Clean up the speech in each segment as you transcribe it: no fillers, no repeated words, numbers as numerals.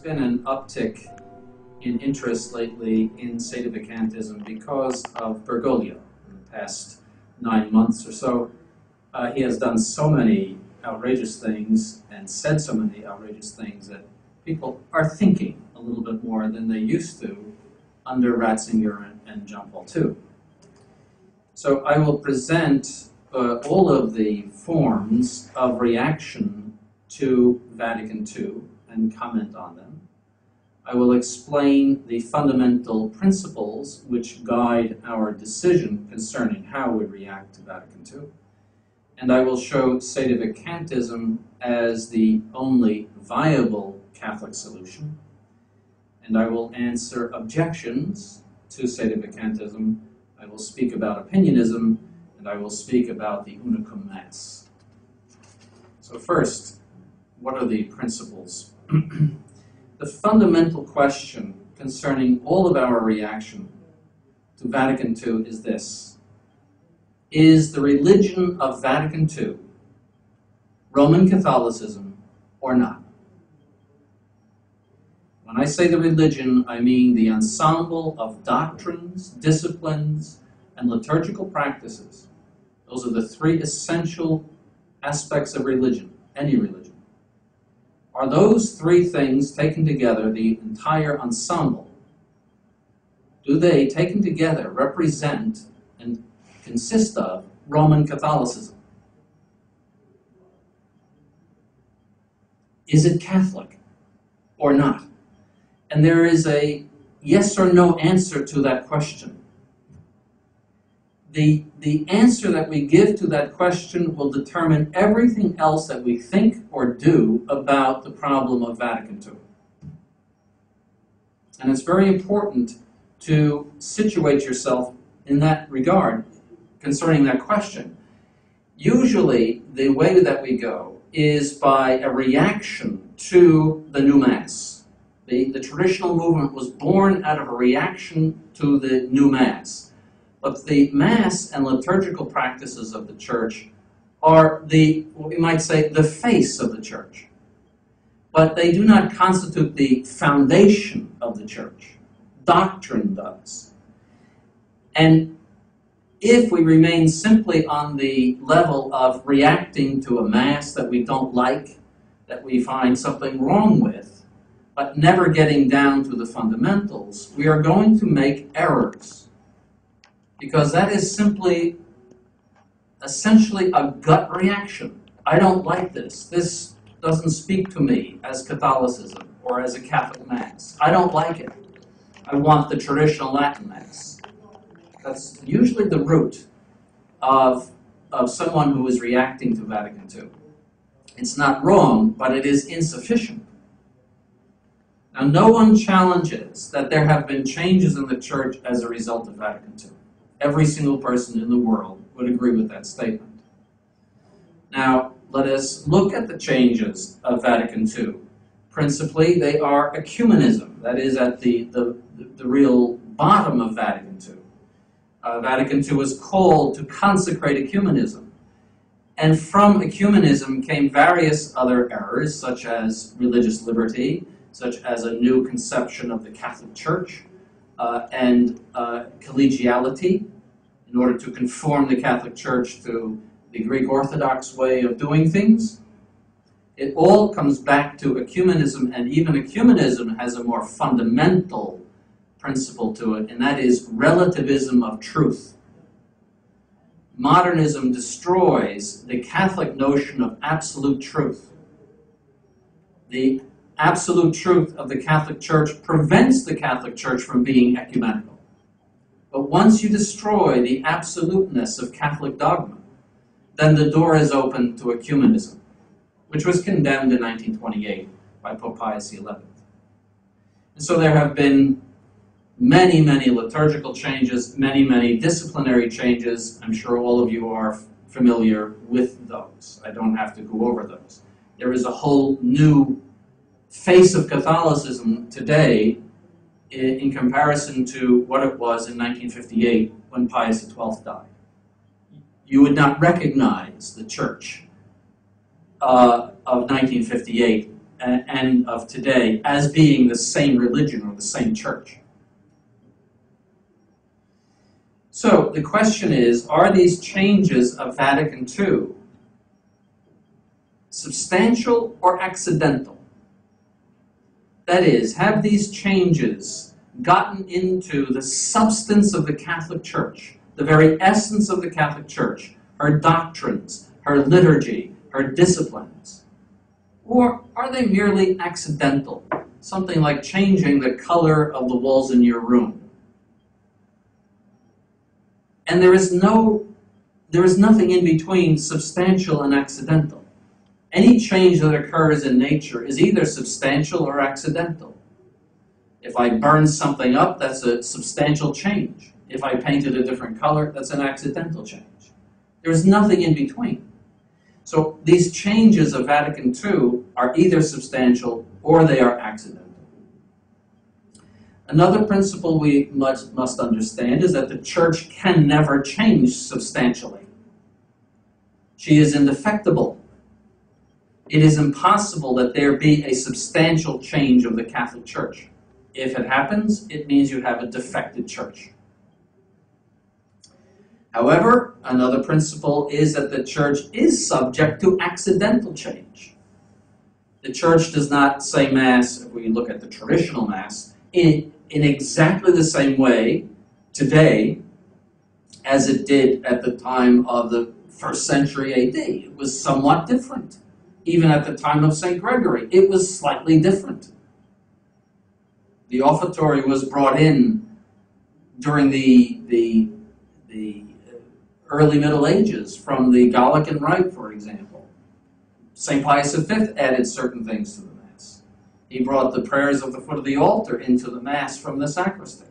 been an uptick in interest lately in sedevakantism because of Bergoglio. In the past 9 months or so, he has done so many outrageous things and said so many outrageous things that people are thinking a little bit more than they used to under Ratzinger and John Paul II. So I will present all of the forms of reaction to Vatican II and comment on them. I will explain the fundamental principles which guide our decision concerning how we react to Vatican II. And I will show sedevakantism as the only viable Catholic solution. And I will answer objections to sedevakantism. I will speak about opinionism, and I will speak about the unicum mass. So first, what are the principles? The fundamental question concerning all of our reaction to Vatican II is this: is the religion of Vatican II Roman Catholicism or not? When I say the religion, I mean the ensemble of doctrines, disciplines, and liturgical practices. Those are the three essential aspects of religion, any religion. Are those three things taken together the entire ensemble? Do they, taken together, represent and consist of Roman Catholicism? Is it Catholic or not? And there is a yes or no answer to that question. The answer that we give to that question will determine everything else that we think or do about the problem of Vatican II. And it's very important to situate yourself in that regard concerning that question. Usually, the way that we go is by a reaction to the new Mass. The traditional movement was born out of a reaction to the new Mass. But the Mass and liturgical practices of the Church are what we might say, the face of the Church. But they do not constitute the foundation of the Church. Doctrine does. And if we remain simply on the level of reacting to a Mass that we don't like, that we find something wrong with, but never getting down to the fundamentals, we are going to make errors. Because that is simply, essentially, a gut reaction. I don't like this. This doesn't speak to me as Catholicism or as a Catholic Mass. I don't like it. I want the traditional Latin Mass. That's usually the root of someone who is reacting to Vatican II. It's not wrong, but it is insufficient. Now, no one challenges that there have been changes in the Church as a result of Vatican II. Every single person in the world would agree with that statement. Now, let us look at the changes of Vatican II. Principally, they are ecumenism. That is at the real bottom of Vatican II. Vatican II was called to consecrate ecumenism. And from ecumenism came various other errors, such as religious liberty, such as a new conception of the Catholic Church, and collegiality, in order to conform the Catholic Church to the Greek Orthodox way of doing things. It all comes back to ecumenism, and even ecumenism has a more fundamental principle to it, and that is relativism of truth. Modernism destroys the Catholic notion of absolute truth. The absolute truth of the Catholic Church prevents the Catholic Church from being ecumenical. But once you destroy the absoluteness of Catholic dogma, then the door is open to ecumenism, which was condemned in 1928 by Pope Pius XI. And so there have been many, many liturgical changes, many, many disciplinary changes. I'm sure all of you are familiar with those. I don't have to go over those. There is a whole new face of Catholicism today in comparison to what it was in 1958 when Pius XII died. You would not recognize the Church of 1958 and of today as being the same religion or the same church. So the question is, are these changes of Vatican II substantial or accidental? That is, have these changes gotten into the substance of the Catholic Church, the very essence of the Catholic Church, her doctrines, her liturgy, her disciplines? Or are they merely accidental, something like changing the color of the walls in your room? And there is nothing in between substantial and accidental. Any change that occurs in nature is either substantial or accidental. If I burn something up, that's a substantial change. If I paint it a different color, that's an accidental change. There's nothing in between. So these changes of Vatican II are either substantial or they are accidental. Another principle we must understand is that the Church can never change substantially. She is indefectible. It is impossible that there be a substantial change of the Catholic Church. If it happens, it means you have a defected church. However, another principle is that the Church is subject to accidental change. The Church does not say Mass, if we look at the traditional Mass, in exactly the same way today as it did at the time of the 1st century AD. It was somewhat different. Even at the time of St. Gregory, it was slightly different. The offertory was brought in during the early Middle Ages from the Gallican Rite, for example. St. Pius V added certain things to the Mass. He brought the prayers of the foot of the altar into the Mass from the sacristy.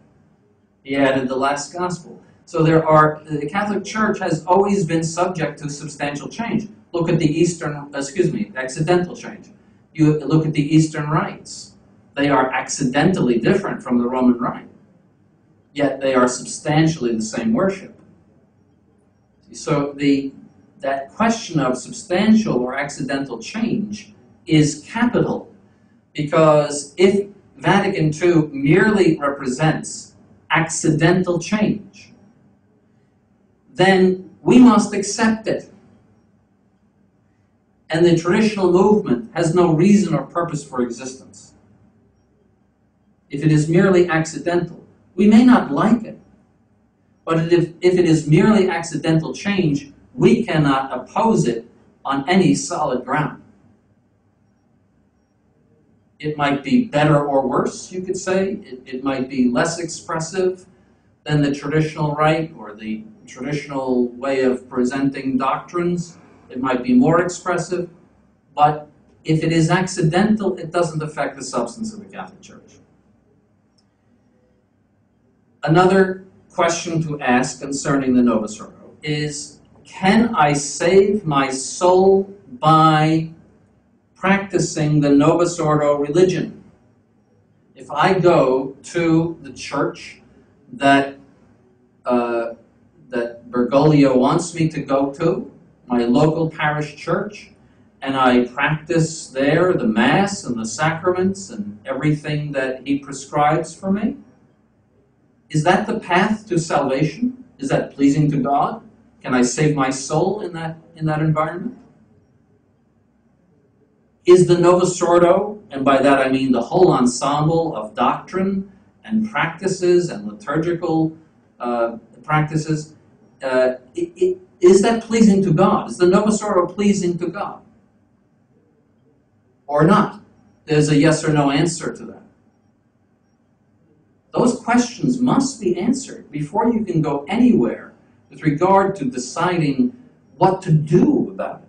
He added the last Gospel. So the Catholic Church has always been subject to substantial change. Look at the accidental change. You look at the Eastern rites. They are accidentally different from the Roman Rite, yet they are substantially the same worship. So that question of substantial or accidental change is capital, because if Vatican II merely represents accidental change, then we must accept it. And the traditional movement has no reason or purpose for existence. If it is merely accidental, we may not like it, but if it is merely accidental change, we cannot oppose it on any solid ground. It might be better or worse, you could say. It might be less expressive than the traditional rite or the traditional way of presenting doctrines. It might be more expressive, but if it is accidental, it doesn't affect the substance of the Catholic Church. Another question to ask concerning the Novus Ordo is, can I save my soul by practicing the Novus Ordo religion? If I go to the church that Bergoglio wants me to go to, my local parish church, and I practice there the Mass and the sacraments and everything that he prescribes for me, is that the path to salvation? Is that pleasing to God? Can I save my soul in that environment? Is the Novus Ordo, and by that I mean the whole ensemble of doctrine and practices and liturgical practices, is that pleasing to God? Is the Novus Ordo pleasing to God? Or not? There's a yes or no answer to that. Those questions must be answered before you can go anywhere with regard to deciding what to do about it.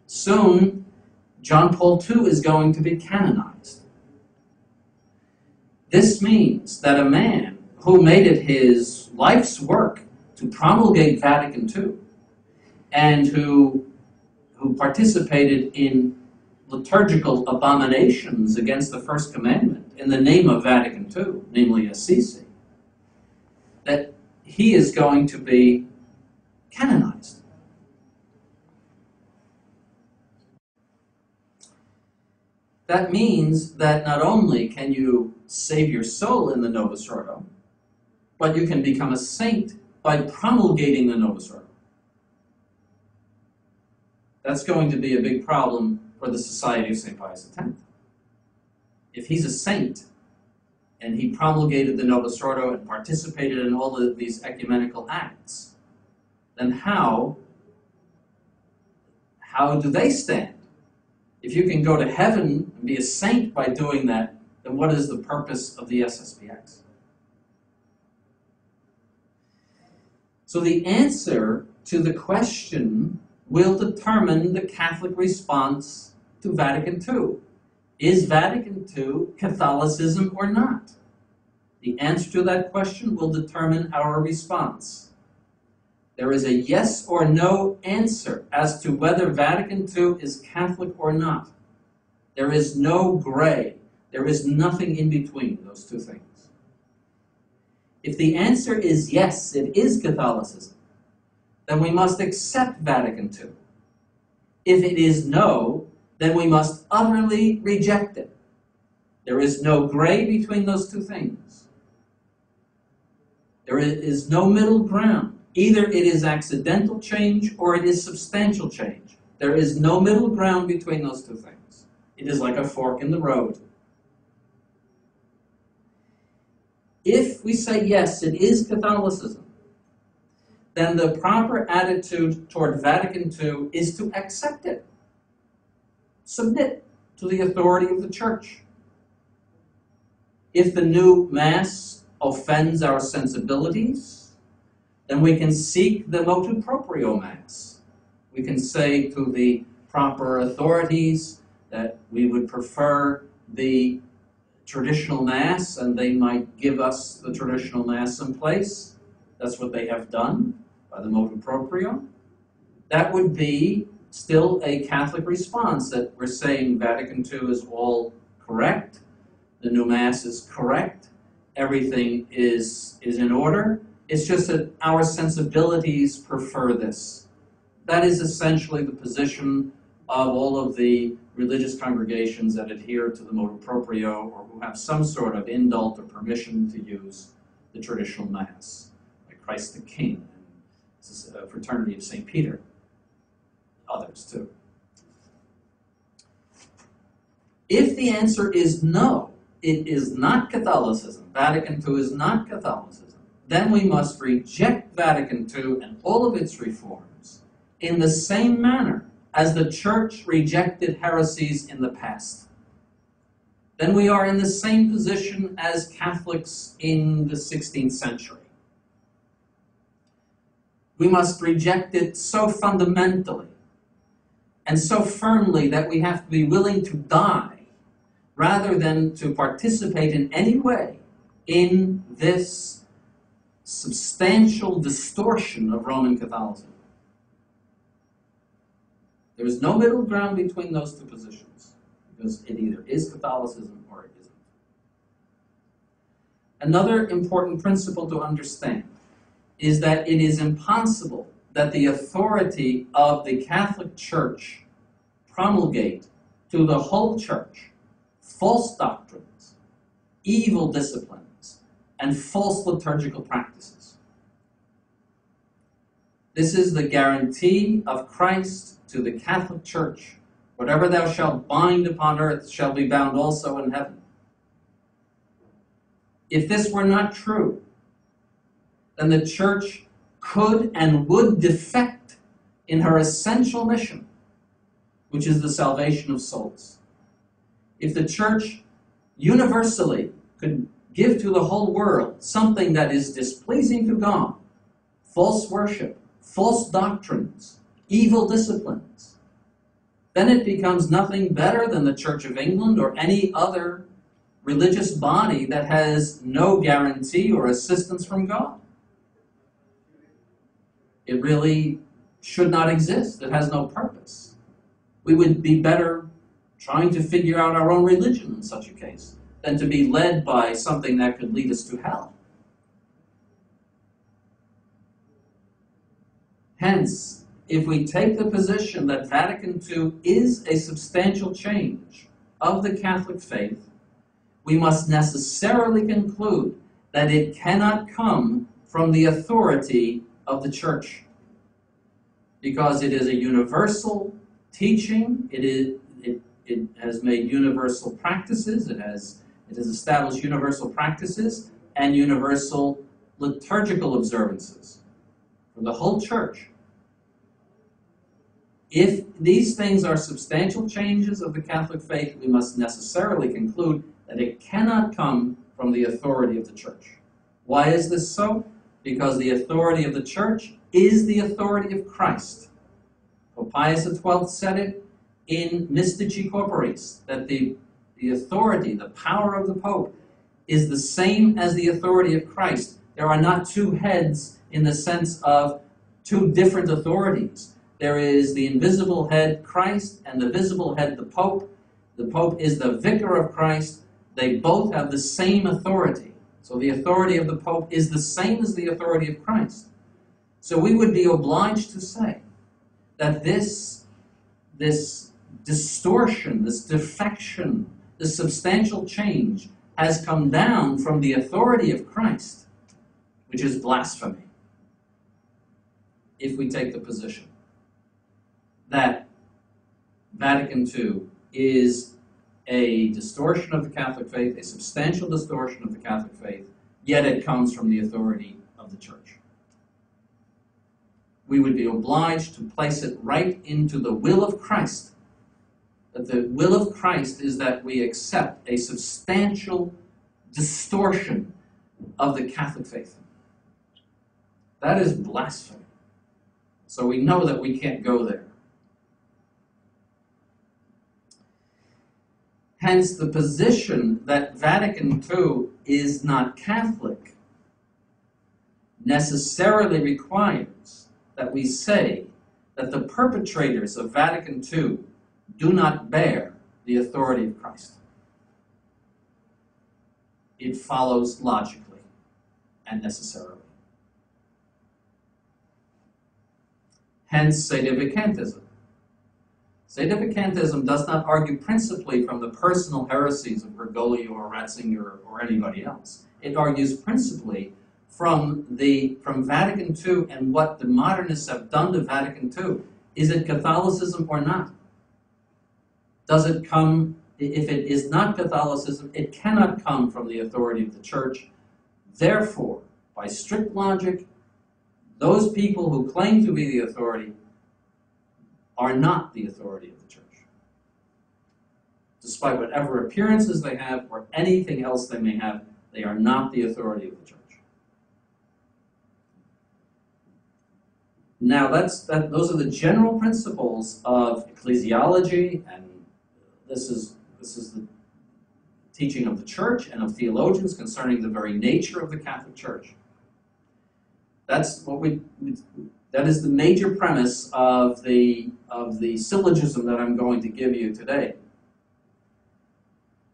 Soon, John Paul II is going to be canonized. This means that a man who made it his life's work to promulgate Vatican II and who participated in liturgical abominations against the First Commandment in the name of Vatican II, namely Assisi, that he is going to be canonized. that means that not only can you save your soul in the Novus Ordo, but you can become a saint by promulgating the Novus Ordo. That's going to be a big problem for the Society of St. Pius X. If he's a saint, and he promulgated the Novus Ordo and participated in all of these ecumenical acts, then how do they stand? If you can go to heaven and be a saint by doing that, then what is the purpose of the SSPX? So the answer to the question will determine the Catholic response to Vatican II. Is Vatican II Catholicism or not? The answer to that question will determine our response. There is a yes or no answer as to whether Vatican II is Catholic or not. There is no gray. There is nothing in between those two things. If the answer is yes, it is Catholicism, then we must accept Vatican II. If it is no, then we must utterly reject it. There is no gray between those two things. There is no middle ground. Either it is accidental change or it is substantial change. There is no middle ground between those two things. It is like a fork in the road. If we say yes, it is Catholicism, then the proper attitude toward Vatican II is to accept it. Submit to the authority of the Church. If the new Mass offends our sensibilities, then we can seek the motu proprio Mass. We can say to the proper authorities that we would prefer the traditional Mass, and they might give us the traditional Mass in place. That's what they have done by the motu proprio. That would be still a Catholic response, that we're saying Vatican II is all correct, the new Mass is correct, everything is in order. It's just that our sensibilities prefer this. That is essentially the position of all of the religious congregations that adhere to the motu proprio or who have some sort of indult or permission to use the traditional Mass, like Christ the King, and Fraternity of St. Peter, others too. If the answer is no, it is not Catholicism, Vatican II is not Catholicism, then we must reject Vatican II and all of its reforms in the same manner as the Church rejected heresies in the past. Then we are in the same position as Catholics in the 16th century. We must reject it so fundamentally and so firmly that we have to be willing to die rather than to participate in any way in this substantial distortion of Roman Catholicism. There is no middle ground between those two positions, because it either is Catholicism or it isn't. Another important principle to understand is that it is impossible that the authority of the Catholic Church promulgate to the whole Church false doctrines, evil disciplines, and false liturgical practices. This is the guarantee of Christ to the Catholic Church. Whatever thou shalt bind upon earth shall be bound also in heaven. If this were not true, then the Church could and would defect in her essential mission, which is the salvation of souls. If the Church universally could give to the whole world something that is displeasing to God, false worship, false doctrines, evil disciplines, then it becomes nothing better than the Church of England or any other religious body that has no guarantee or assistance from God. It really should not exist. It has no purpose. We would be better trying to figure out our own religion in such a case than to be led by something that could lead us to hell. Hence, if we take the position that Vatican II is a substantial change of the Catholic faith, we must necessarily conclude that it cannot come from the authority of the Church, because it is a universal teaching. It has made universal practices. It has established universal practices and universal liturgical observances for the whole Church. If these things are substantial changes of the Catholic faith, we must necessarily conclude that it cannot come from the authority of the Church. Why is this so? Because the authority of the Church is the authority of Christ. Pope Pius XII said it in Mystici Corporis, that the authority, the power of the Pope, is the same as the authority of Christ. There are not two heads in the sense of two different authorities. There is the invisible head, Christ, and the visible head, the Pope. The Pope is the vicar of Christ. They both have the same authority. So the authority of the Pope is the same as the authority of Christ. So we would be obliged to say that this distortion, this defection, this substantial change has come down from the authority of Christ, which is blasphemy, if we take the position that Vatican II is a distortion of the Catholic faith, a substantial distortion of the Catholic faith, yet it comes from the authority of the Church. We would be obliged to place it right into the will of Christ. That the will of Christ is that we accept a substantial distortion of the Catholic faith. That is blasphemy. So we know that we can't go there. Hence, the position that Vatican II is not Catholic necessarily requires that we say that the perpetrators of Vatican II do not bear the authority of Christ. It follows logically and necessarily. Hence, sedevakantism. Sedevakantism does not argue principally from the personal heresies of Bergoglio or Ratzinger or anybody else. It argues principally from Vatican II and what the modernists have done to Vatican II. Is it Catholicism or not? Does it come, if it is not Catholicism, it cannot come from the authority of the Church. Therefore, by strict logic, those people who claim to be the authority are not the authority of the Church. Despite whatever appearances they have or anything else they may have, they are not the authority of the Church. Now, those are the general principles of ecclesiology, and this is the teaching of the Church and of theologians concerning the very nature of the Catholic Church. That is the major premise of the syllogism that I'm going to give you today.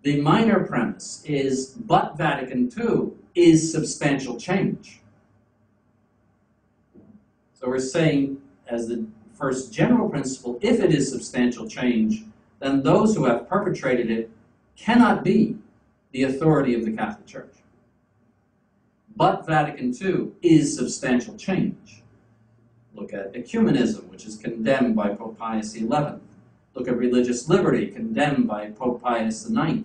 The minor premise is, but Vatican II is substantial change. So we're saying, as the first general principle, if it is substantial change, then those who have perpetrated it cannot be the authority of the Catholic Church. But Vatican II is substantial change. Look at ecumenism, which is condemned by Pope Pius XI. Look at religious liberty, condemned by Pope Pius IX.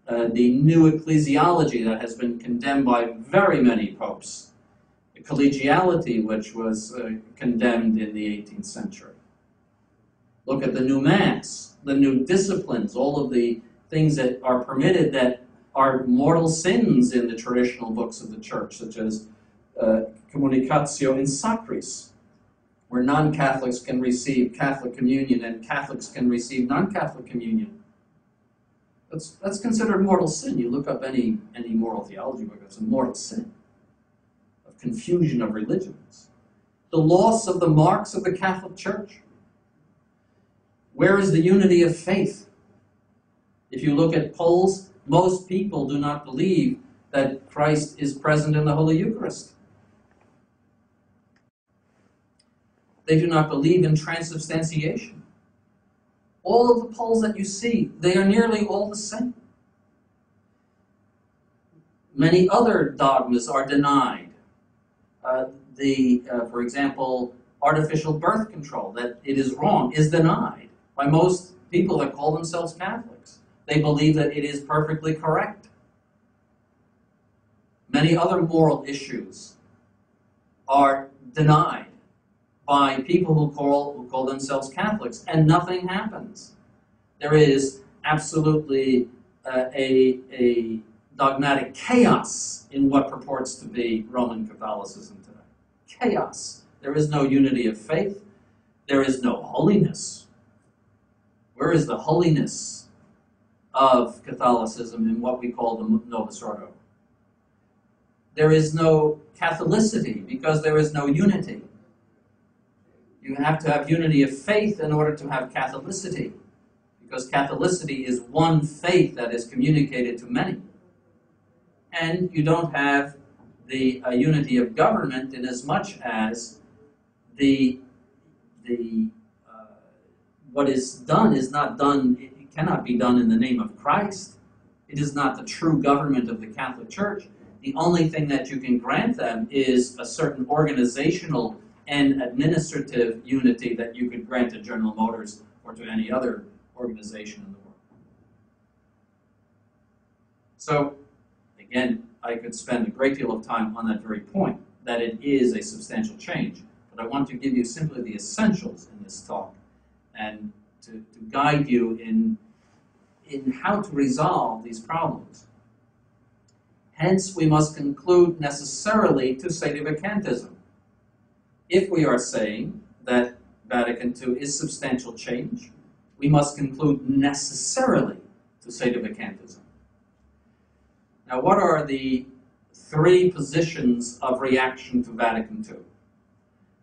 The new ecclesiology that has been condemned by very many popes. The collegiality, which was condemned in the 18th century. Look at the new Mass, the new disciplines, all of the things that are permitted that are mortal sins in the traditional books of the Church, such as communicatio in sacris, where non-Catholics can receive Catholic communion and Catholics can receive non-Catholic communion. That's considered mortal sin. You look up any moral theology book, it's a mortal sin of confusion of religions. The loss of the marks of the Catholic Church. Where is the unity of faith? If you look at polls, most people do not believe that Christ is present in the Holy Eucharist. They do not believe in transubstantiation. All of the polls that you see, they are nearly all the same. Many other dogmas are denied. For example, artificial birth control, that it is wrong, is denied by most people that call themselves Catholics. They believe that it is perfectly correct. Many other moral issues are denied by people who call themselves Catholics, and nothing happens. There is absolutely a dogmatic chaos in what purports to be Roman Catholicism today. Chaos. There is no unity of faith. There is no holiness. Where is the holiness of Catholicism in what we call the Novus Ordo? There is no Catholicity because there is no unity. You have to have unity of faith in order to have Catholicity, because Catholicity is one faith that is communicated to many. And you don't have the unity of government in as much as what is done is not done, it cannot be done in the name of Christ. It is not the true government of the Catholic Church. The only thing that you can grant them is a certain organizational and administrative unity that you could grant to General Motors or to any other organization in the world. So, again, I could spend a great deal of time on that very point, that it is a substantial change. But I want to give you simply the essentials in this talk and to guide you in how to resolve these problems. Hence, we must conclude necessarily to sedevakantism. If we are saying that Vatican II is substantial change, we must conclude necessarily to sedevakantism. Now, what are the three positions of reaction to Vatican II?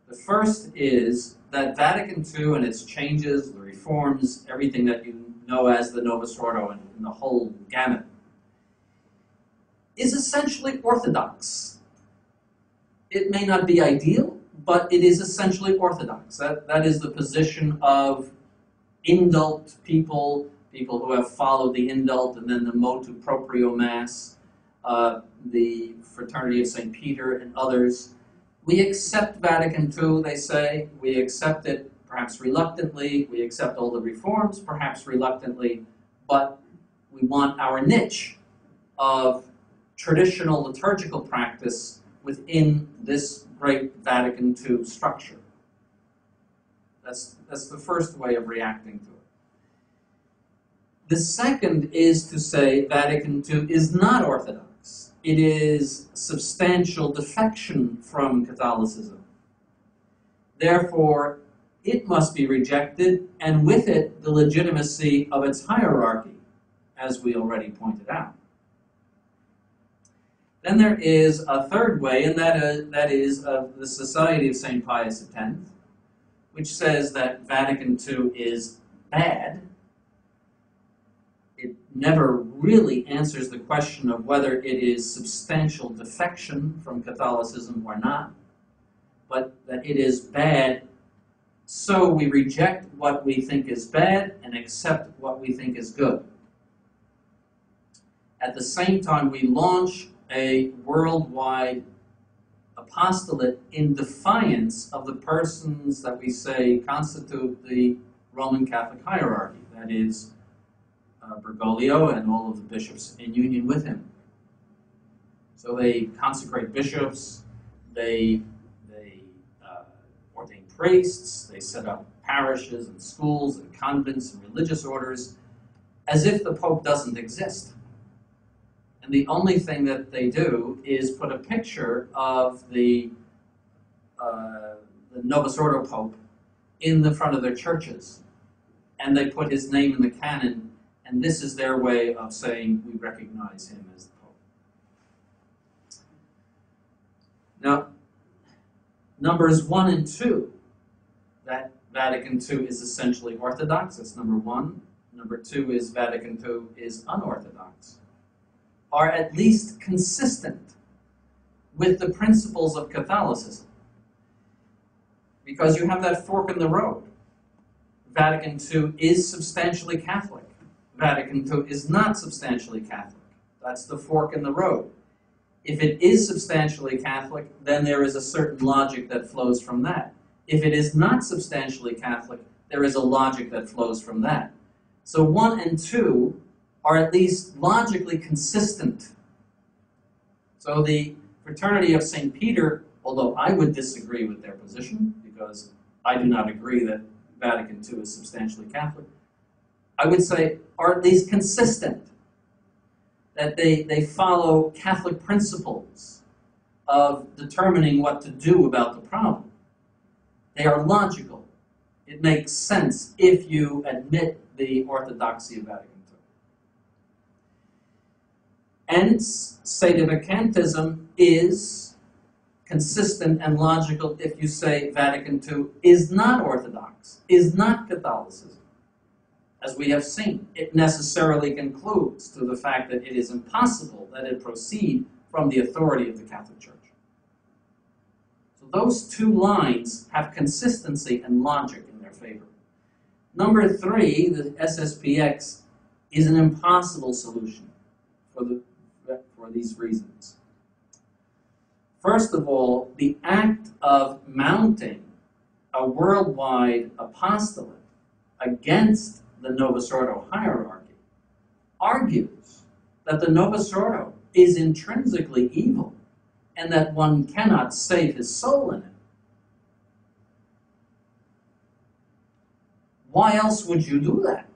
The first is that Vatican II and its changes, the reforms, everything that you know as the Novus Ordo and the whole gamut, is essentially orthodox. It may not be ideal, but it is essentially orthodox. That is the position of indult people who have followed the indult and then the motu proprio mass, the Fraternity of St. Peter and others. We accept Vatican II, they say. We accept it perhaps reluctantly. We accept all the reforms perhaps reluctantly, but we want our niche of traditional liturgical practice within this great Vatican II structure. That's the first way of reacting to it. The second is to say Vatican II is not orthodox. It is substantial defection from Catholicism. Therefore, it must be rejected, and with it, the legitimacy of its hierarchy, as we already pointed out. Then there is a third way, and that is of the Society of St. Pius X, which says that Vatican II is bad. It never really answers the question of whether it is substantial defection from Catholicism or not, but that it is bad, so we reject what we think is bad and accept what we think is good. At the same time, we launch a worldwide apostolate in defiance of the persons that we say constitute the Roman Catholic hierarchy, that is, Bergoglio and all of the bishops in union with him. So they consecrate bishops, they ordain priests, they set up parishes and schools and convents and religious orders, as if the Pope doesn't exist. And the only thing that they do is put a picture of the Novus Ordo Pope in the front of their churches. And they put his name in the canon, and this is their way of saying we recognize him as the Pope. Now, numbers 1 and 2, that Vatican II is essentially orthodox, that's number 1. Number 2 is Vatican II is unorthodox, are at least consistent with the principles of Catholicism. Because you have that fork in the road. Vatican II is substantially Catholic. Vatican II is not substantially Catholic. That's the fork in the road. If it is substantially Catholic, then there is a certain logic that flows from that. If it is not substantially Catholic, there is a logic that flows from that. So 1 and 2 are at least logically consistent. So the Fraternity of St. Peter, although I would disagree with their position, because I do not agree that Vatican II is substantially Catholic, I would say are at least consistent, that they follow Catholic principles of determining what to do about the problem. They are logical. It makes sense if you admit the orthodoxy of Vatican II. Hence, sedevakantism is consistent and logical if you say Vatican II is not Orthodox, is not Catholicism. As we have seen, it necessarily concludes to the fact that it is impossible that it proceed from the authority of the Catholic Church. So those two lines have consistency and logic in their favor. Number 3, the SSPX, is an impossible solution for these reasons. First of all, the act of mounting a worldwide apostolate against the Novus Ordo hierarchy argues that the Novus Ordo is intrinsically evil and that one cannot save his soul in it. Why else would you do that?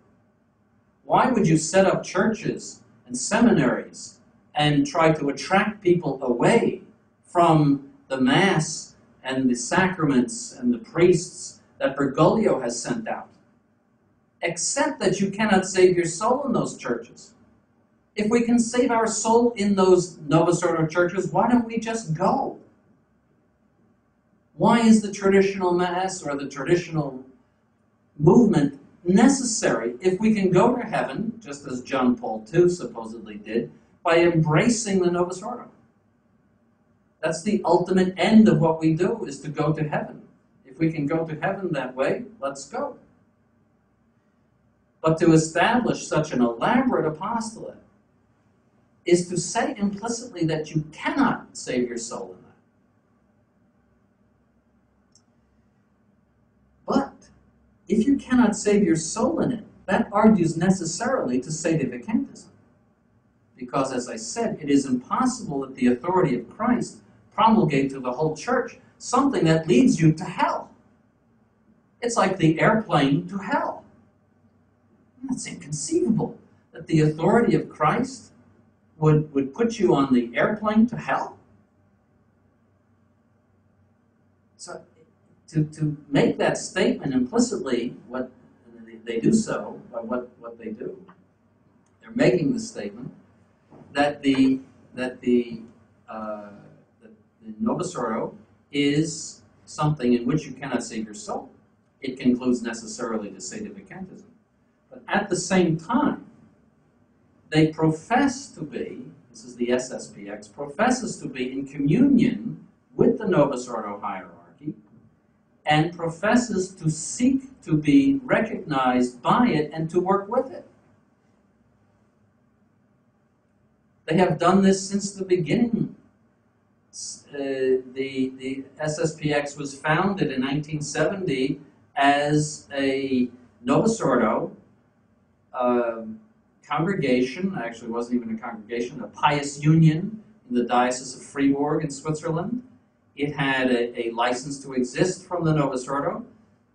Why would you set up churches and seminaries and try to attract people away from the Mass and the sacraments and the priests that Bergoglio has sent out? Except that you cannot save your soul in those churches. If we can save our soul in those Novus Ordo churches, why don't we just go? Why is the traditional Mass or the traditional movement necessary if we can go to heaven, just as John Paul II supposedly did, by embracing the Novus Ordo? That's the ultimate end of what we do, is to go to heaven. If we can go to heaven that way, let's go. But to establish such an elaborate apostolate is to say implicitly that you cannot save your soul in that. But if you cannot save your soul in it, that argues necessarily to sedevakantism. Because, as I said, it is impossible that the authority of Christ promulgate to the whole church something that leads you to hell. It's like the airplane to hell. That's inconceivable, that the authority of Christ would put you on the airplane to hell. So to make that statement implicitly, what they do so by what they do, they're making the statement that the Novus Ordo is something in which you cannot save your soul. It concludes necessarily to sedevakantism. But at the same time, they profess to be, this is the SSPX, professes to be in communion with the Novus Ordo hierarchy and professes to seek to be recognized by it and to work with it. They have done this since the beginning. The SSPX was founded in 1970 as a Novus Ordo congregation. Actually, it wasn't even a congregation, a pious union in the Diocese of Fribourg in Switzerland. It had a license to exist from the Novus Ordo.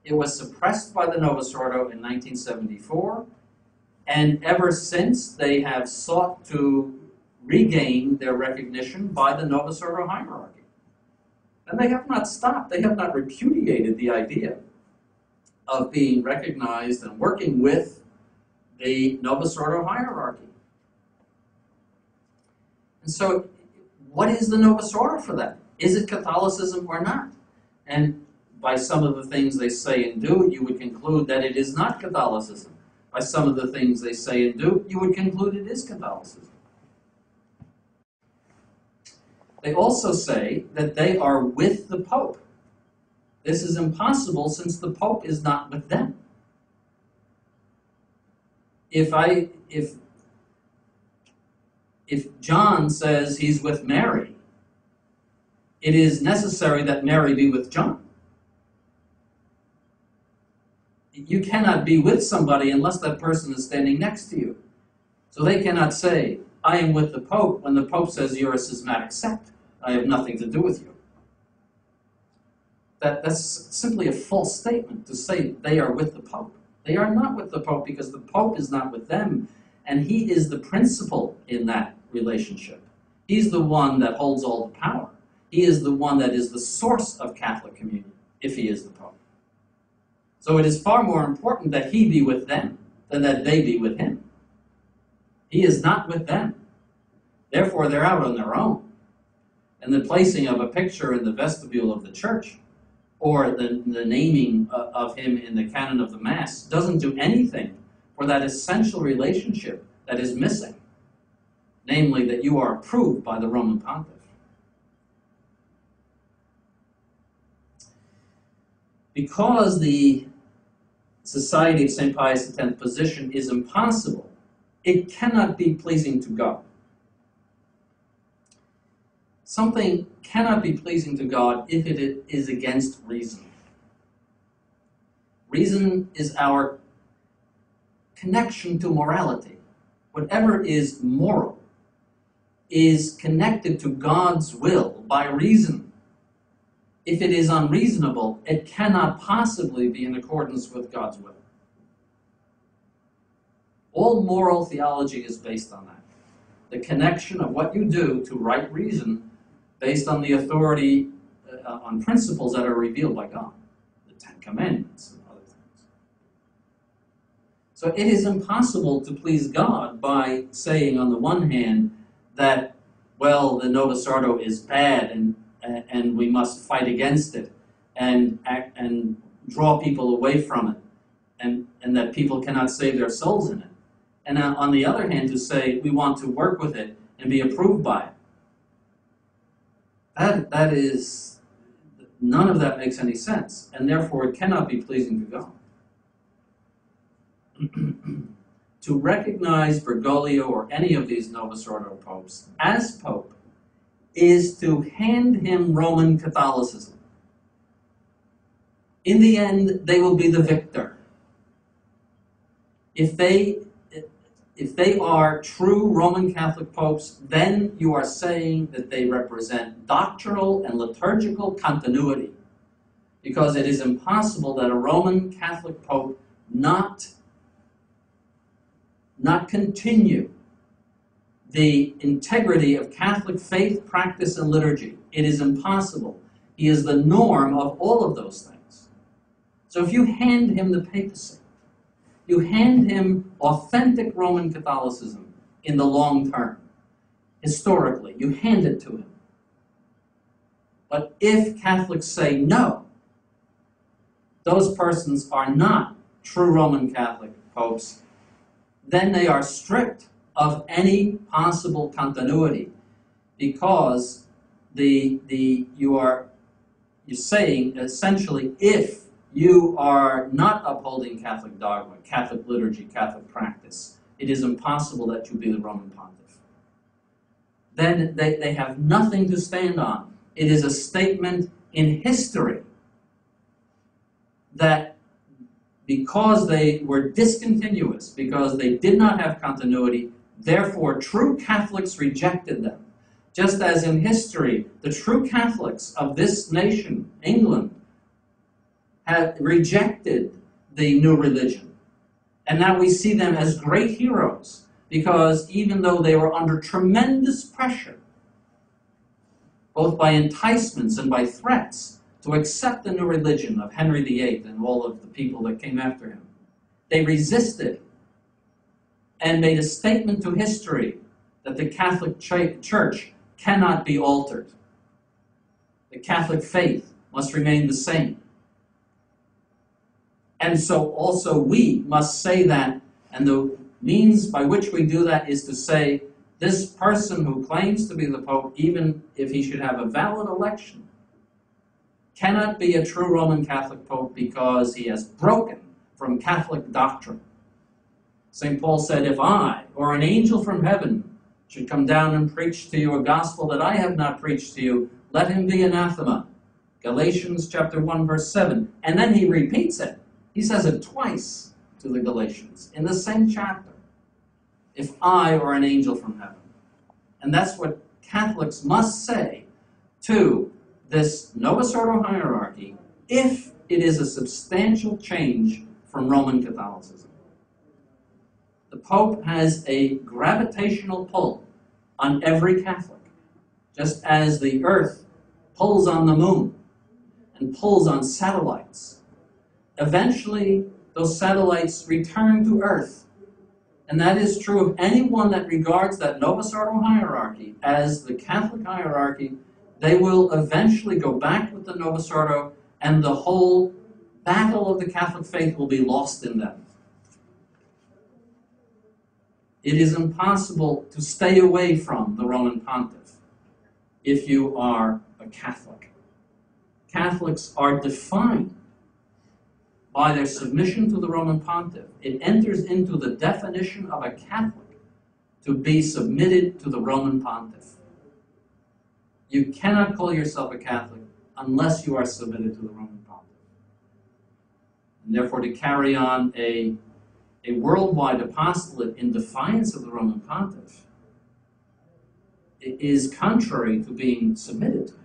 It was suppressed by the Novus Ordo in 1974, and ever since they have sought to regain their recognition by the Novus Ordo hierarchy. And they have not stopped, they have not repudiated the idea of being recognized and working with the Novus Ordo hierarchy. And so, what is the Novus Ordo for that? Is it Catholicism or not? And by some of the things they say and do, you would conclude that it is not Catholicism. By some of the things they say and do, you would conclude it is Catholicism. They also say that they are with the Pope. This is impossible since the Pope is not with them. if John says he's with Mary, it is necessary that Mary be with John. You cannot be with somebody unless that person is standing next to you. So they cannot say, I am with the Pope, when the Pope says you're a schismatic sect. I have nothing to do with you. That's simply a false statement to say they are with the Pope. They are not with the Pope because the Pope is not with them, and he is the principal in that relationship. He's the one that holds all the power. He is the one that is the source of Catholic communion, if he is the Pope. So it is far more important that he be with them than that they be with him. He is not with them. Therefore, they're out on their own. And the placing of a picture in the vestibule of the church, or the naming of him in the canon of the Mass, doesn't do anything for that essential relationship that is missing, namely that you are approved by the Roman Pontiff. Because the Society of St. Pius X position is impossible, it cannot be pleasing to God. Something cannot be pleasing to God if it is against reason. Reason is our connection to morality. Whatever is moral is connected to God's will by reason. If it is unreasonable, it cannot possibly be in accordance with God's will. All moral theology is based on that. The connection of what you do to right reason based on the authority, on principles that are revealed by God, the Ten Commandments and other things. So it is impossible to please God by saying, on the one hand, that, well, the Novus Ordo is bad and we must fight against it and draw people away from it, and that people cannot save their souls in it. And on the other hand, to say we want to work with it and be approved by it. That is, none of that makes any sense, and therefore it cannot be pleasing to God. To recognize Bergoglio or any of these Novus Ordo popes as pope is to hand him Roman Catholicism. In the end, they will be the victor. If they are true Roman Catholic popes, then you are saying that they represent doctrinal and liturgical continuity, because it is impossible that a Roman Catholic pope not continue the integrity of Catholic faith, practice, and liturgy. It is impossible. He is the norm of all of those things. So if you hand him the papacy, you hand him authentic Roman Catholicism in the long term. Historically, you hand it to him. But if Catholics say no, those persons are not true Roman Catholic popes, then they are stripped of any possible continuity, because you're saying essentially, if you are not upholding Catholic dogma, Catholic liturgy, Catholic practice, it is impossible that you be the Roman Pontiff. Then they have nothing to stand on. It is a statement in history that because they were discontinuous, because they did not have continuity, therefore true Catholics rejected them. Just as in history, the true Catholics of this nation, England, have rejected the new religion. And now we see them as great heroes, because even though they were under tremendous pressure, both by enticements and by threats, to accept the new religion of Henry VIII and all of the people that came after him, they resisted and made a statement to history that the Catholic Church cannot be altered. The Catholic faith must remain the same. And so also we must say that, and the means by which we do that is to say, this person who claims to be the Pope, even if he should have a valid election, cannot be a true Roman Catholic Pope because he has broken from Catholic doctrine. St. Paul said, if I, or an angel from heaven, should come down and preach to you a gospel that I have not preached to you, let him be anathema. Galatians chapter 1, verse 7. And then he repeats it. He says it twice to the Galatians in the same chapter. If I, or an angel from heaven. And that's what Catholics must say to this Novus Ordo hierarchy if it is a substantial change from Roman Catholicism. The Pope has a gravitational pull on every Catholic, just as the Earth pulls on the moon and pulls on satellites. Eventually, those satellites return to Earth. And that is true of anyone that regards that Novus Ordo hierarchy as the Catholic hierarchy. They will eventually go back with the Novus Ordo, and the whole battle of the Catholic faith will be lost in them. It is impossible to stay away from the Roman Pontiff if you are a Catholic. Catholics are defined by their submission to the Roman Pontiff. It enters into the definition of a Catholic to be submitted to the Roman Pontiff. You cannot call yourself a Catholic unless you are submitted to the Roman Pontiff. And therefore, to carry on a worldwide apostolate in defiance of the Roman Pontiff is contrary to being submitted to him.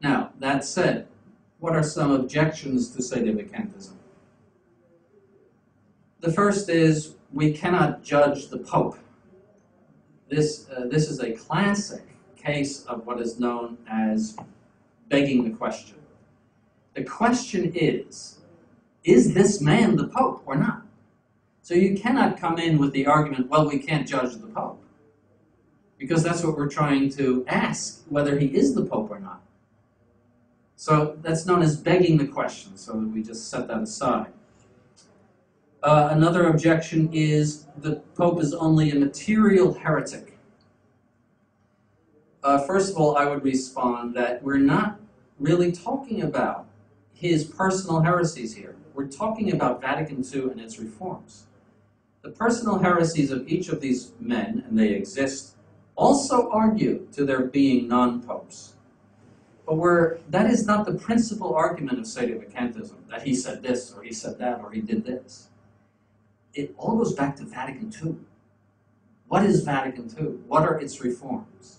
Now, that said, what are some objections to sedevakantism? The first is we cannot judge the Pope. This is a classic case of what is known as begging the question. The question is this man the Pope or not? So you cannot come in with the argument, well, we can't judge the Pope, because that's what we're trying to ask, whether he is the Pope or not. So that's known as begging the question, so that we just set that aside. Another objection is the Pope is only a material heretic. First of all, I would respond that we're not really talking about his personal heresies here. We're talking about Vatican II and its reforms. The personal heresies of each of these men, and they exist, also argue to their being non-popes. But that is not the principal argument of sedevakantism, that he said this, or he said that, or he did this. It all goes back to Vatican II. What is Vatican II? What are its reforms?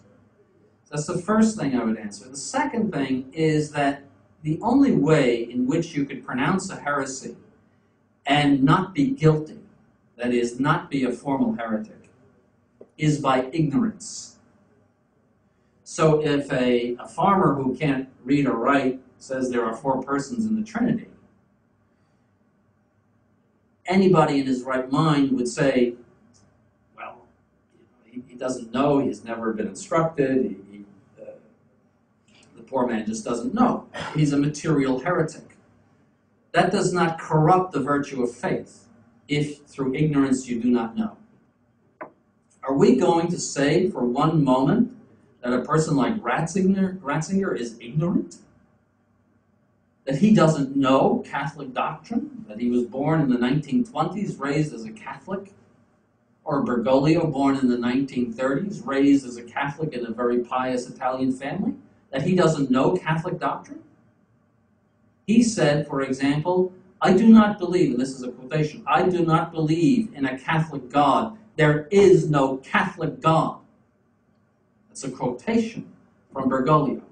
That's the first thing I would answer. The second thing is that the only way in which you could pronounce a heresy and not be guilty, that is, not be a formal heretic, is by ignorance. So if a farmer who can't read or write says there are 4 persons in the Trinity, anybody in his right mind would say, well, he doesn't know, he's never been instructed, the poor man just doesn't know. He's a material heretic. That does not corrupt the virtue of faith if through ignorance you do not know. Are we going to say for one moment that a person like Ratzinger is ignorant? That he doesn't know Catholic doctrine? That he was born in the 1920s, raised as a Catholic? Or Bergoglio, born in the 1930s, raised as a Catholic in a very pious Italian family? That he doesn't know Catholic doctrine? He said, for example, I do not believe, and this is a quotation, I do not believe in a Catholic God. There is no Catholic God. It's a quotation from Bergoglio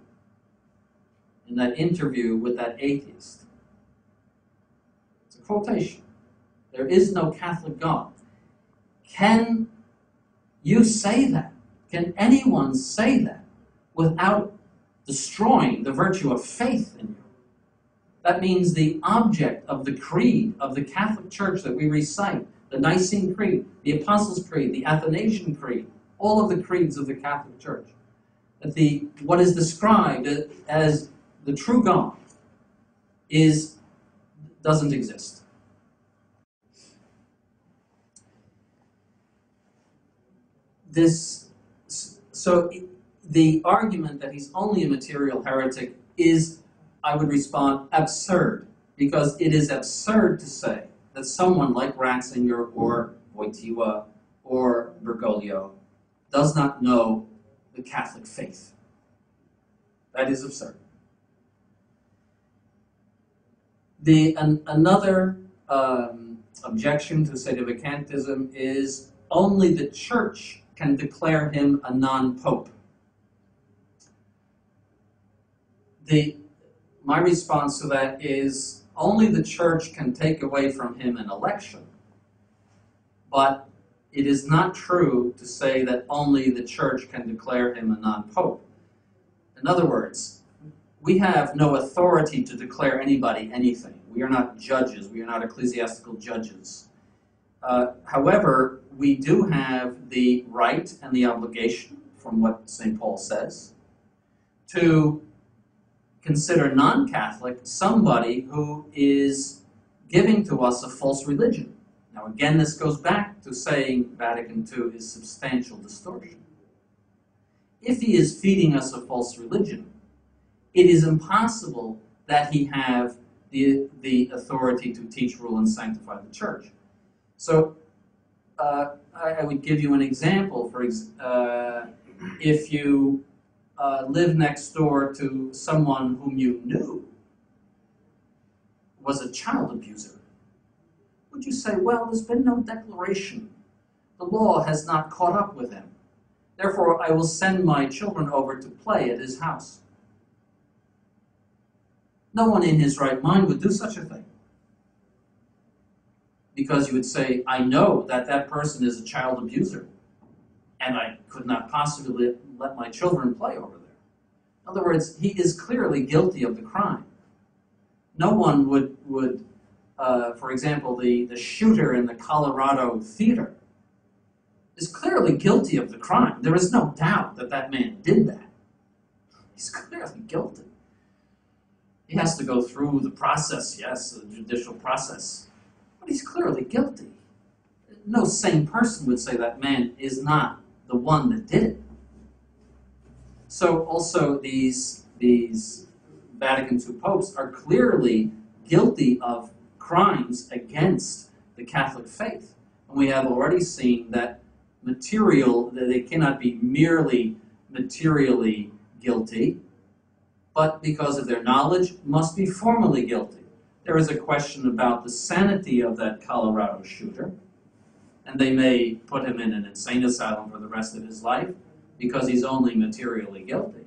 in that interview with that atheist. It's a quotation. There is no Catholic God. Can you say that? Can anyone say that without destroying the virtue of faith in you? That means the object of the creed of the Catholic Church that we recite, the Nicene Creed, the Apostles' Creed, the Athanasian Creed, all of the creeds of the Catholic Church, that what is described as the true God doesn't exist. So the argument that he's only a material heretic is, I would respond, absurd, because it is absurd to say that someone like Ratzinger or Wojtyła or Bergoglio does not know the Catholic faith. That is absurd. Another objection to sedevacantism is only the Church can declare him a non-pope. My response to that is only the Church can take away from him an election, but it is not true to say that only the Church can declare him a non-pope. In other words, we have no authority to declare anybody anything. We are not judges. We are not ecclesiastical judges. However, we do have the right and the obligation, from what St. Paul says, to consider non-Catholic somebody who is giving to us a false religion. Now again, this goes back to saying Vatican II is substantial distortion. If he is feeding us a false religion, it is impossible that he have the authority to teach, rule, and sanctify the Church. So I would give you an example. If you live next door to someone whom you knew was a child abuser, would you say, well, there's been no declaration. The law has not caught up with him. Therefore, I will send my children over to play at his house. No one in his right mind would do such a thing. Because you would say, I know that that person is a child abuser, and I could not possibly let my children play over there. In other words, he is clearly guilty of the crime. No one would for example, the shooter in the Colorado theater is clearly guilty of the crime. There is no doubt that that man did that. He's clearly guilty. He has to go through the process, yes, the judicial process, but he's clearly guilty. No sane person would say that man is not the one that did it. So also these Vatican II popes are clearly guilty of crimes against the Catholic faith. And we have already seen that they cannot be merely materially guilty, but because of their knowledge, must be formally guilty. There is a question about the sanity of that Colorado shooter, and they may put him in an insane asylum for the rest of his life because he's only materially guilty.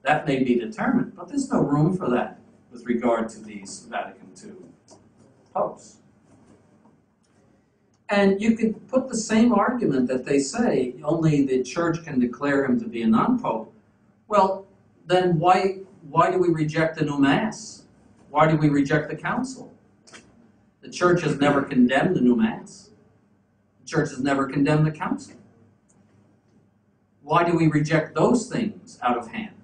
That may be determined, but there's no room for that with regard to these Vatican II popes. And you could put the same argument that they say only the Church can declare him to be a non-pope. Well, then why do we reject the new Mass? Why do we reject the Council? The Church has never condemned the new Mass. The Church has never condemned the Council. Why do we reject those things out of hand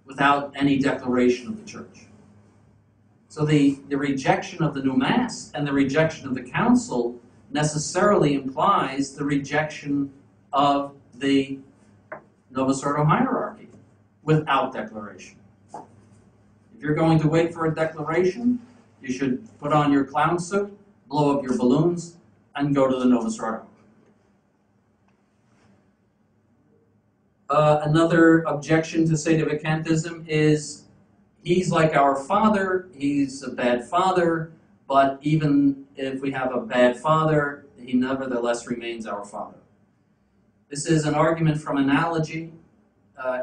without any declaration of the Church? So the rejection of the new Mass and the rejection of the Council necessarily implies the rejection of the Novus Ordo hierarchy without declaration. If you're going to wait for a declaration, you should put on your clown suit, blow up your balloons, and go to the Novus Ordo. Another objection to sedevacantism is he's like our father, he's a bad father, but even if we have a bad father, he nevertheless remains our father. This is an argument from analogy,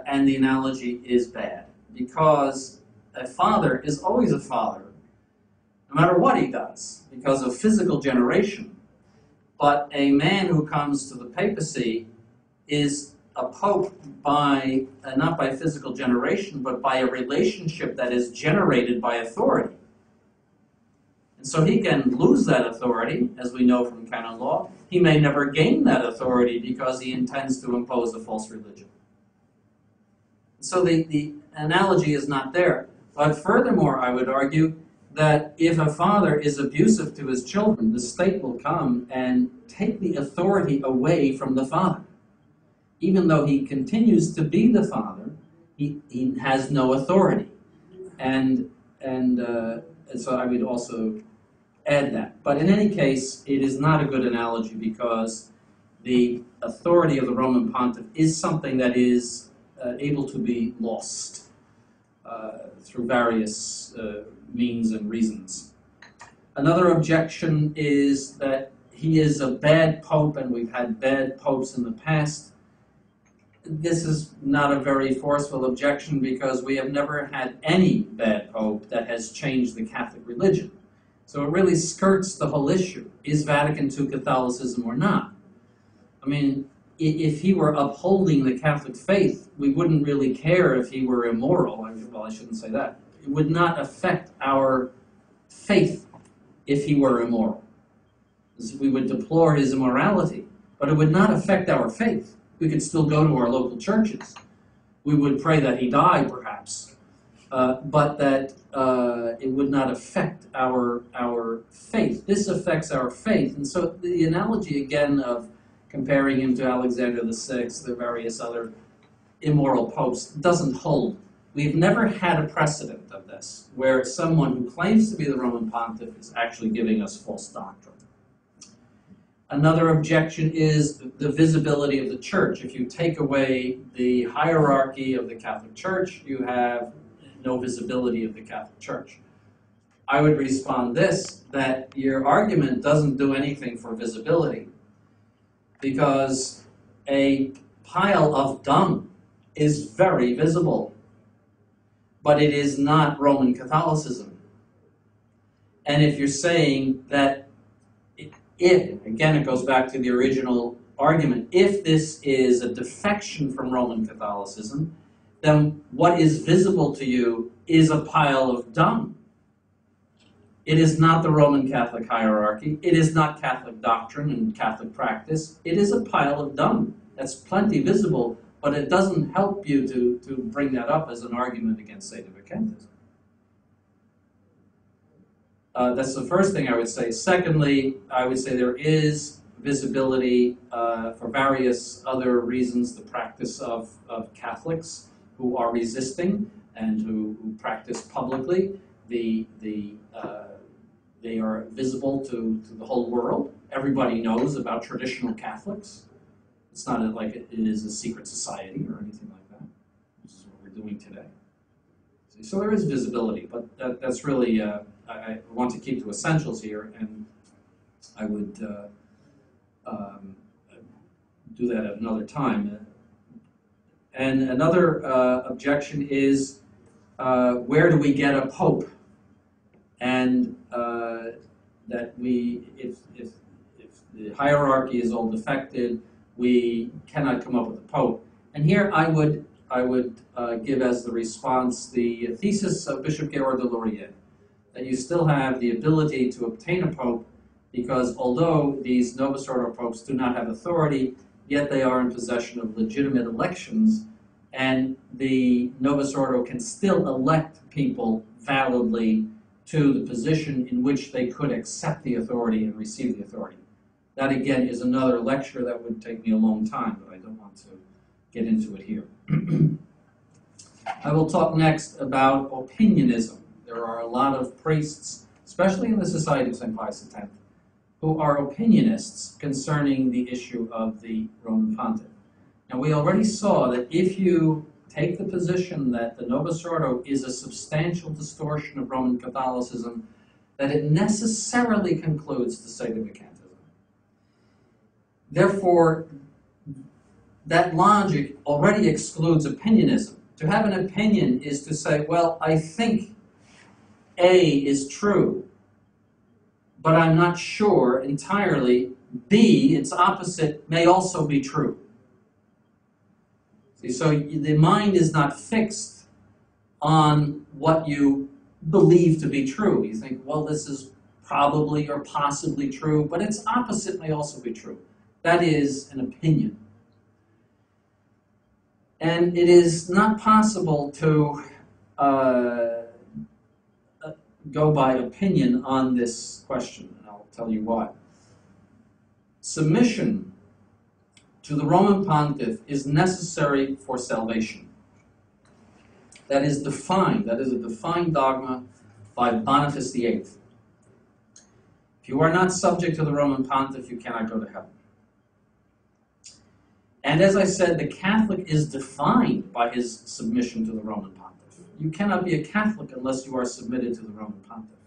and the analogy is bad, because a father is always a father, no matter what he does, because of physical generation. But a man who comes to the papacy is a pope by, not by physical generation, but by a relationship that is generated by authority. And so he can lose that authority, as we know from canon law. He may never gain that authority because he intends to impose a false religion. So the analogy is not there. But furthermore, I would argue that if a father is abusive to his children, the state will come and take the authority away from the father. Even though he continues to be the father, he has no authority. And and so I would also add that. But in any case, it is not a good analogy because the authority of the Roman pontiff is something that is able to be lost through various means and reasons. Another objection is that he is a bad pope, and we've had bad popes in the past. This is not a very forceful objection because we have never had any bad pope that has changed the Catholic religion. So it really skirts the whole issue. Is Vatican II Catholicism or not? I mean, if he were upholding the Catholic faith, we wouldn't really care if he were immoral. Well, I shouldn't say that. It would not affect our faith if he were immoral. We would deplore his immorality, but it would not affect our faith. We could still go to our local churches. We would pray that he died, perhaps, but that it would not affect our faith. This affects our faith, and so the analogy again of comparing him to Alexander VI, the various other immoral popes, doesn't hold. We've never had a precedent of this, where someone who claims to be the Roman pontiff is actually giving us false doctrine. Another objection is the visibility of the church. If you take away the hierarchy of the Catholic Church, you have no visibility of the Catholic Church. I would respond this, that your argument doesn't do anything for visibility, because a pile of dung is very visible, but it is not Roman Catholicism. And if you're saying that again it goes back to the original argument, if this is a defection from Roman Catholicism, then what is visible to you is a pile of dung. It is not the Roman Catholic hierarchy. It is not Catholic doctrine and Catholic practice. It is a pile of dung. That's plenty visible, but it doesn't help you to bring that up as an argument against sedevakantism. That's the first thing I would say. Secondly, I would say there is visibility for various other reasons, the practice of Catholics who are resisting and who practice publicly. They are visible to the whole world. Everybody knows about traditional Catholics. It's not like it is a secret society or anything like that. This is what we're doing today. So there is visibility, but that's really, I want to keep to essentials here, and I would do that at another time. And another objection is, where do we get a pope? And that if the hierarchy is all defected, we cannot come up with a pope. And here I would give as the response the thesis of Bishop Georg de Laurier, that you still have the ability to obtain a pope, because although these Novus Ordo popes do not have authority, yet they are in possession of legitimate elections, and the Novus Ordo can still elect people validly to the position in which they could accept the authority and receive the authority. That again is another lecture that would take me a long time, but I don't want to get into it here. I will talk next about opinionism. There are a lot of priests, especially in the Society of St. Pius X, who are opinionists concerning the issue of the Roman pontiff. Now, we already saw that if you take the position that the Novus Ordo is a substantial distortion of Roman Catholicism, that it necessarily concludes to sedevakantism. Therefore, that logic already excludes opinionism. To have an opinion is to say, well, I think A is true, but I'm not sure entirely B, its opposite, may also be true. See, so the mind is not fixed on what you believe to be true. You think, well, this is probably or possibly true, but its opposite may also be true. That is an opinion. And it is not possible to go by opinion on this question, and I'll tell you why. Submission to the Roman pontiff is necessary for salvation. That is defined, that is a defined dogma by Boniface VIII. If you are not subject to the Roman Pontiff, you cannot go to heaven. And as I said, the Catholic is defined by his submission to the Roman Pontiff. You cannot be a Catholic unless you are submitted to the Roman Pontiff.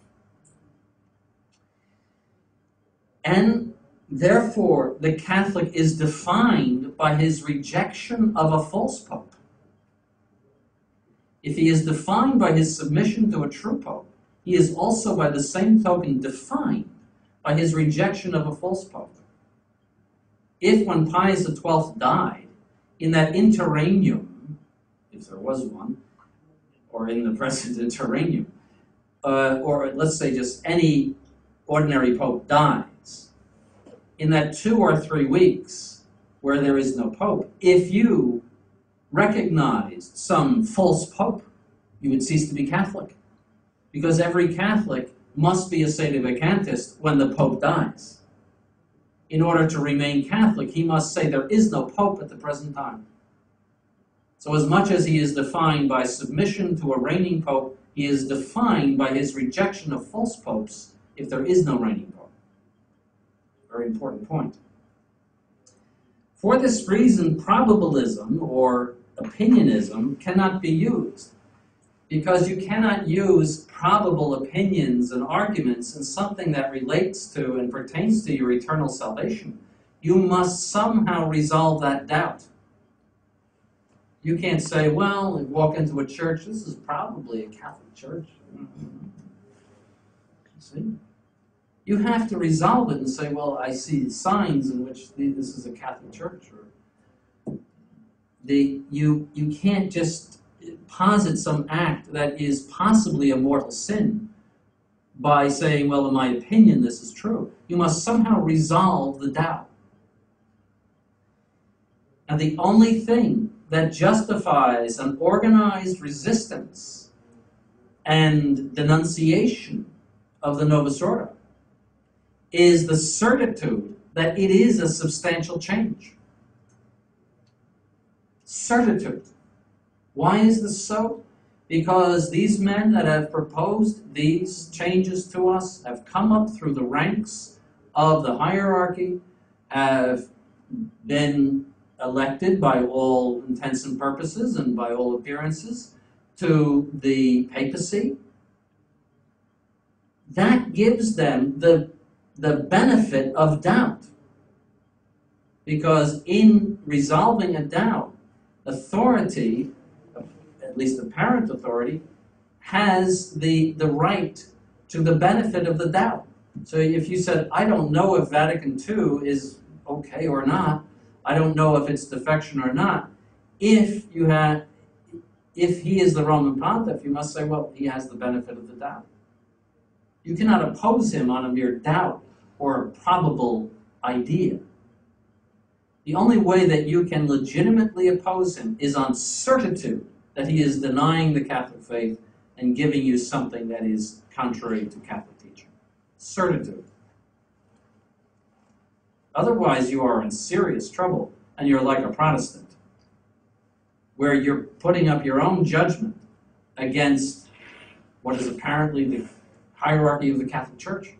And therefore, the Catholic is defined by his rejection of a false pope. If he is defined by his submission to a true pope, he is also by the same token defined by his rejection of a false pope. If when Pius XII died, in that interregnum, if there was one, or in the present interregnum, or let's say just any ordinary pope dies, in that 2 or 3 weeks where there is no pope, if you recognized some false pope, you would cease to be Catholic. Because every Catholic must be a sedevacantist when the pope dies. In order to remain Catholic, he must say there is no pope at the present time. So as much as he is defined by submission to a reigning pope, he is defined by his rejection of false popes if there is no reigning pope. Very important point. For this reason, probabilism or opinionism cannot be used, because you cannot use probable opinions and arguments in something that relates to and pertains to your eternal salvation. You must somehow resolve that doubt. You can't say, well, you walk into a church, this is probably a Catholic church. See? You have to resolve it and say, well, I see signs in which this is a Catholic church. Or you can't just posit some act that is possibly a mortal sin by saying, well, in my opinion, this is true. You must somehow resolve the doubt. And the only thing that justifies an organized resistance and denunciation of the Novus Ordo is the certitude that it is a substantial change. Certitude. Why is this so? Because these men that have proposed these changes to us have come up through the ranks of the hierarchy, have been elected by all intents and purposes and by all appearances to the papacy. That gives them the benefit of doubt. Because in resolving a doubt, authority, at least apparent authority, has the right to the benefit of the doubt. So if you said, I don't know if Vatican II is okay or not, I don't know if it's defection or not, if he is the Roman Pontiff, you must say, well, he has the benefit of the doubt. You cannot oppose him on a mere doubt or a probable idea. The only way that you can legitimately oppose him is on certitude that he is denying the Catholic faith and giving you something that is contrary to Catholic teaching. Certitude. Otherwise, you are in serious trouble, and you're like a Protestant, where you're putting up your own judgment against what is apparently the hierarchy of the Catholic Church.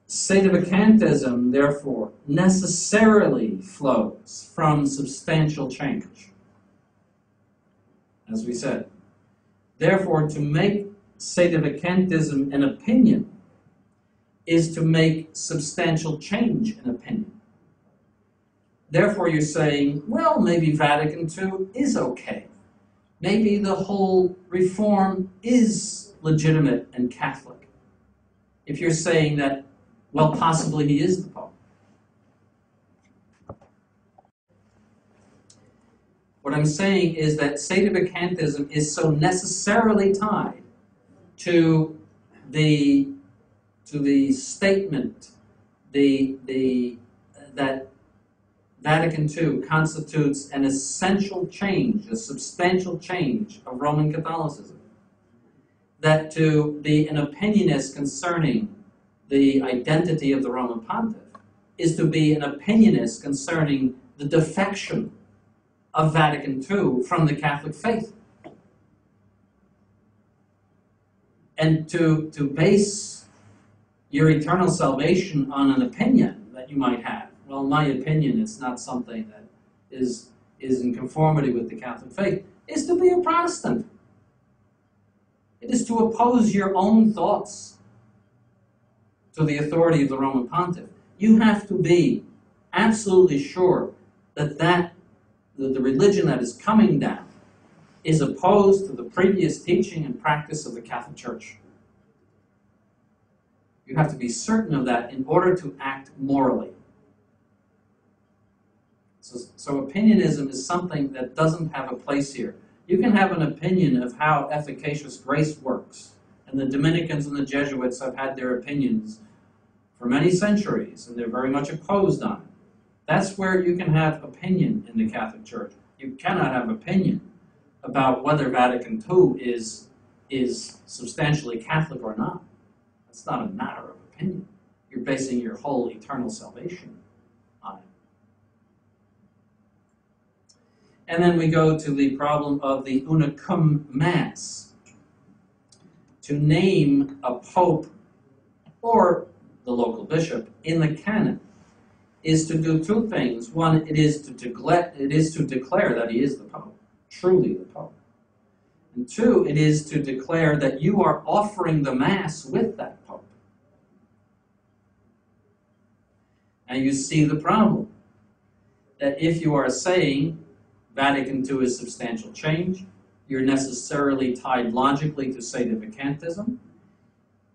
Sedevacantism, therefore, necessarily flows from substantial change, as we said. Therefore, to make sedevacantism an opinion is to make substantial change an opinion. Therefore, you're saying, well, maybe Vatican II is okay. Maybe the whole reform is legitimate and Catholic. If you're saying that, well, possibly he is the Pope. What I'm saying is that sedevacantism is so necessarily tied to the statement that Vatican II constitutes an essential change, a substantial change of Roman Catholicism. That to be an opinionist concerning the identity of the Roman Pontiff is to be an opinionist concerning the defection of Vatican II from the Catholic faith. And to base your eternal salvation on an opinion that you might have, well, in my opinion, it's not something that is in conformity with the Catholic faith, is to be a Protestant. It is to oppose your own thoughts to the authority of the Roman Pontiff. You have to be absolutely sure that the religion that is coming down is opposed to the previous teaching and practice of the Catholic Church. You have to be certain of that in order to act morally. So opinionism is something that doesn't have a place here. You can have an opinion of how efficacious grace works, and the Dominicans and the Jesuits have had their opinions for many centuries, and they're very much opposed on it. That's where you can have opinion in the Catholic Church. You cannot have opinion about whether Vatican II is substantially Catholic or not. That's not a matter of opinion. You're basing your whole eternal salvation on it. And then we go to the problem of the unicum Mass. To name a pope or the local bishop in the canon is to do two things. One, it is to declare that he is the pope, truly the pope. And two, it is to declare that you are offering the Mass with that pope. And you see the problem, that if you are saying Vatican II is substantial change, you're necessarily tied logically to sedevakantism.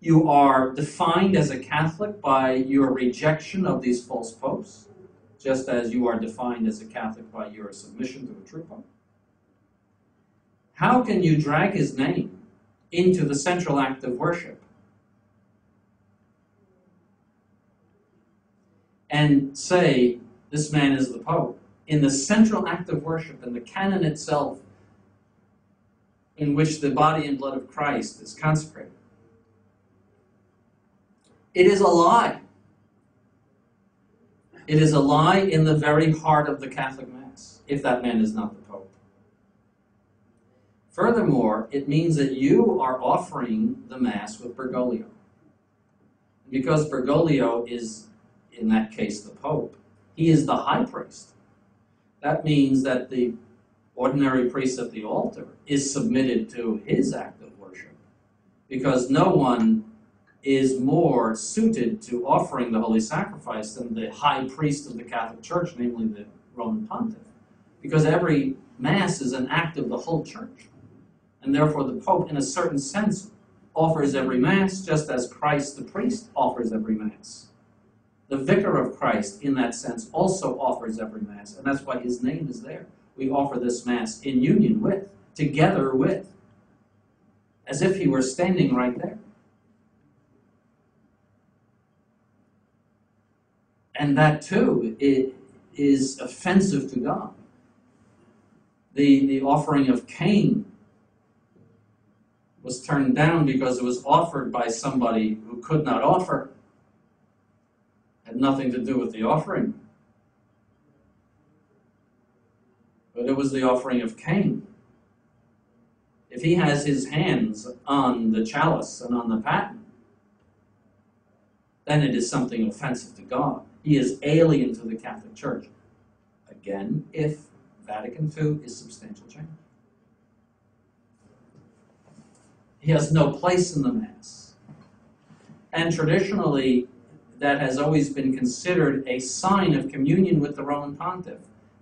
You are defined as a Catholic by your rejection of these false popes, just as you are defined as a Catholic by your submission to a true pope. How can you drag his name into the central act of worship and say, this man is the Pope, in the central act of worship, in the canon itself, in which the body and blood of Christ is consecrated? It is a lie. It is a lie in the very heart of the Catholic Mass, if that man is not the Pope. Furthermore, it means that you are offering the Mass with Bergoglio. Because Bergoglio is, in that case, the Pope, he is the high priest. That means that the ordinary priest at the altar is submitted to his act of worship, because no one is more suited to offering the holy sacrifice than the high priest of the Catholic Church, namely the Roman Pontiff. Because every Mass is an act of the whole Church. And therefore the Pope, in a certain sense, offers every Mass, just as Christ the priest offers every Mass. The vicar of Christ, in that sense, also offers every Mass, and that's why his name is there. We offer this Mass in union with, together with, as if he were standing right there. And that, too, is offensive to God. The offering of Cain was turned down because it was offered by somebody who could not offer. Had nothing to do with the offering. But it was the offering of Cain. If he has his hands on the chalice and on the paten, then it is something offensive to God. He is alien to the Catholic Church. Again, if Vatican II is substantial change. He has no place in the Mass. And traditionally, that has always been considered a sign of communion with the Roman Pontiff,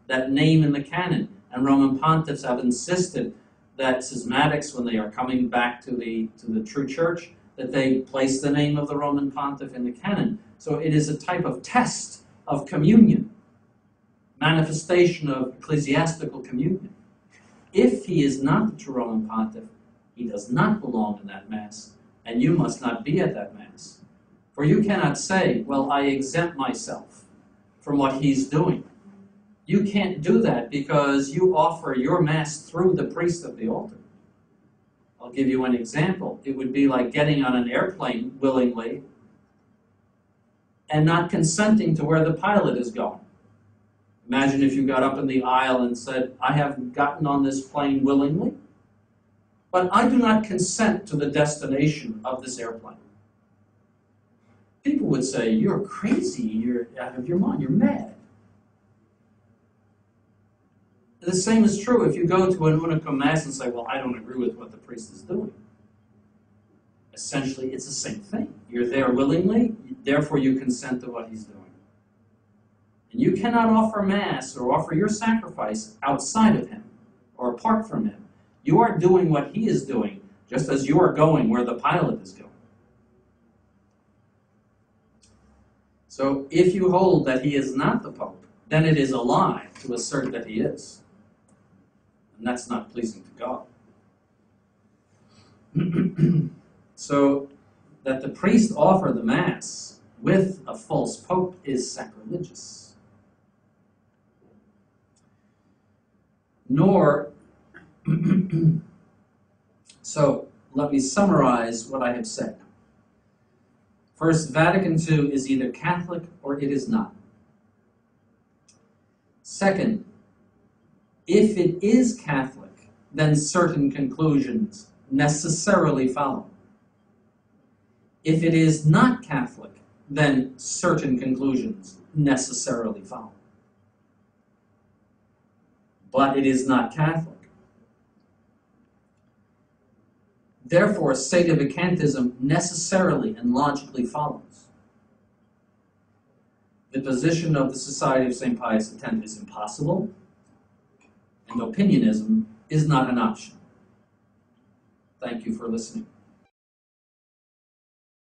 that name in the canon. And Roman Pontiffs have insisted that schismatics, when they are coming back to the true Church, that they place the name of the Roman Pontiff in the canon. So it is a type of test of communion, manifestation of ecclesiastical communion. If he is not the true Roman Pontiff, he does not belong in that Mass, and you must not be at that Mass. For you cannot say, well, I exempt myself from what he's doing. You can't do that because you offer your Mass through the priest of the altar. I'll give you an example. It would be like getting on an airplane willingly and not consenting to where the pilot is going. Imagine if you got up in the aisle and said, I have gotten on this plane willingly, but I do not consent to the destination of this airplane. People would say, you're crazy, you're out of your mind, you're mad. The same is true if you go to an unicum mass and say, well, I don't agree with what the priest is doing. Essentially, it's the same thing. You're there willingly, therefore you consent to what he's doing. And you cannot offer mass or offer your sacrifice outside of him or apart from him. You are doing what he is doing, just as you are going where the pilot is going. So if you hold that he is not the Pope, then it is a lie to assert that he is. And that's not pleasing to God. So that the priest offer the Mass with a false Pope is sacrilegious. Nor, so let me summarize what I have said. First, Vatican II is either Catholic or it is not. Second, if it is Catholic, then certain conclusions necessarily follow. If it is not Catholic, then certain conclusions necessarily follow. But it is not Catholic. Therefore, sedevakantism necessarily and logically follows. The position of the Society of St. Pius X is impossible, and opinionism is not an option. Thank you for listening.